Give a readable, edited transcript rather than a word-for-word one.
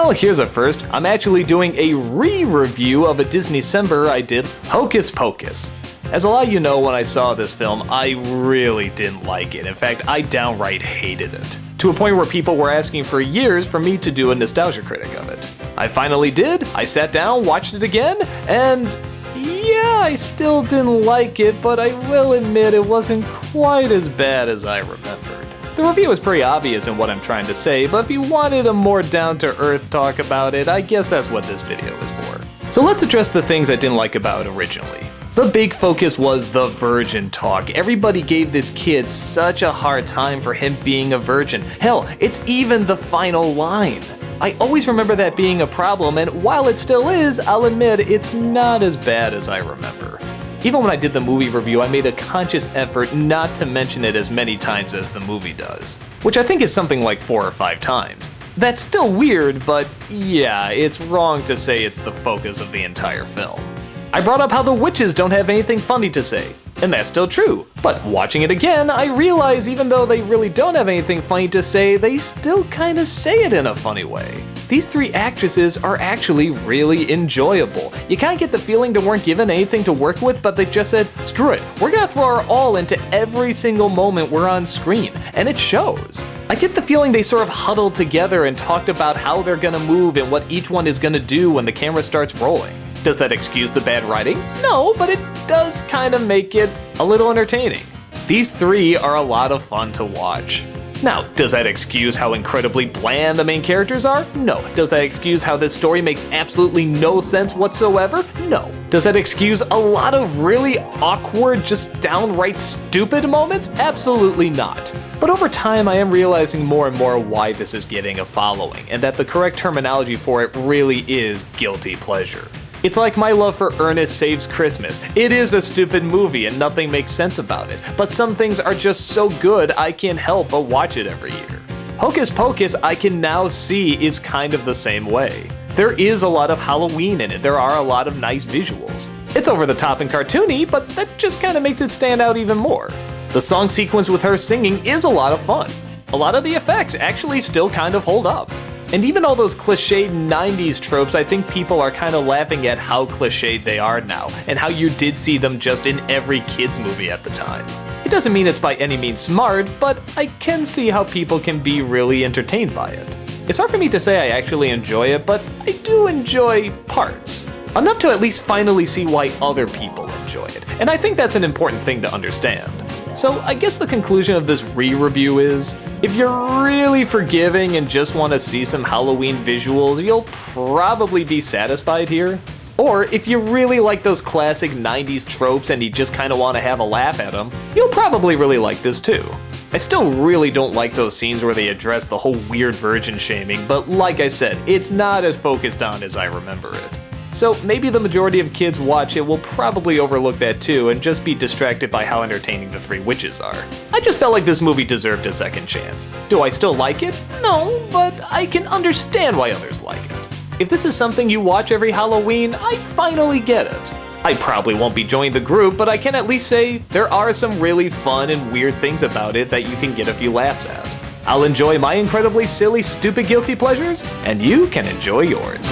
Well, here's a first. I'm actually doing a re-review of a Disneycember I did, Hocus Pocus. As a lot of you know, when I saw this film, I really didn't like it. In fact, I downright hated it. To a point where people were asking for years for me to do a nostalgia critic of it. I finally did, I sat down, watched it again, and yeah, I still didn't like it, but I will admit it wasn't quite as bad as I remembered. The review is pretty obvious in what I'm trying to say, but if you wanted a more down-to-earth talk about it, I guess that's what this video is for. So let's address the things I didn't like about it originally. The big focus was the virgin talk. Everybody gave this kid such a hard time for him being a virgin. Hell, it's even the final line. I always remember that being a problem, and while it still is, I'll admit it's not as bad as I remember. Even when I did the movie review, I made a conscious effort not to mention it as many times as the movie does, which I think is something like 4 or 5 times. That's still weird, but yeah, it's wrong to say it's the focus of the entire film. I brought up how the witches don't have anything funny to say, and that's still true, but watching it again, I realize even though they really don't have anything funny to say, they still kinda say it in a funny way. These 3 actresses are actually really enjoyable. You kinda get the feeling they weren't given anything to work with, but they just said, screw it, we're gonna throw our all into every single moment we're on screen, and it shows. I get the feeling they sort of huddled together and talked about how they're gonna move and what each one is gonna do when the camera starts rolling. Does that excuse the bad writing? No, but it does kinda make it a little entertaining. These 3 are a lot of fun to watch. Now, does that excuse how incredibly bland the main characters are? No. Does that excuse how this story makes absolutely no sense whatsoever? No. Does that excuse a lot of really awkward, just downright stupid moments? Absolutely not. But over time, I am realizing more and more why this is getting a following, and that the correct terminology for it really is guilty pleasure. It's like my love for Ernest Saves Christmas. It is a stupid movie and nothing makes sense about it, but some things are just so good I can't help but watch it every year. Hocus Pocus I can now see is kind of the same way. There is a lot of Halloween in it, there are a lot of nice visuals. It's over the top and cartoony, but that just kind of makes it stand out even more. The song sequence with her singing is a lot of fun. A lot of the effects actually still kind of hold up. And even all those cliched 90s tropes, I think people are kind of laughing at how cliched they are now, and how you did see them just in every kids movie at the time. It doesn't mean it's by any means smart, but I can see how people can be really entertained by it. It's hard for me to say I actually enjoy it, but I do enjoy parts. Enough to at least finally see why other people enjoy it, and I think that's an important thing to understand. So I guess the conclusion of this re-review is, if you're really forgiving and just want to see some Halloween visuals, you'll probably be satisfied here. Or if you really like those classic 90s tropes and you just kind of want to have a laugh at them, you'll probably really like this too. I still really don't like those scenes where they address the whole weird virgin shaming, but like I said, it's not as focused on as I remember it. So maybe the majority of kids watch it will probably overlook that too and just be distracted by how entertaining the 3 witches are. I just felt like this movie deserved a second chance. Do I still like it? No, but I can understand why others like it. If this is something you watch every Halloween, I finally get it. I probably won't be joining the group, but I can at least say there are some really fun and weird things about it that you can get a few laughs at. I'll enjoy my incredibly silly, stupid guilty pleasures, and you can enjoy yours.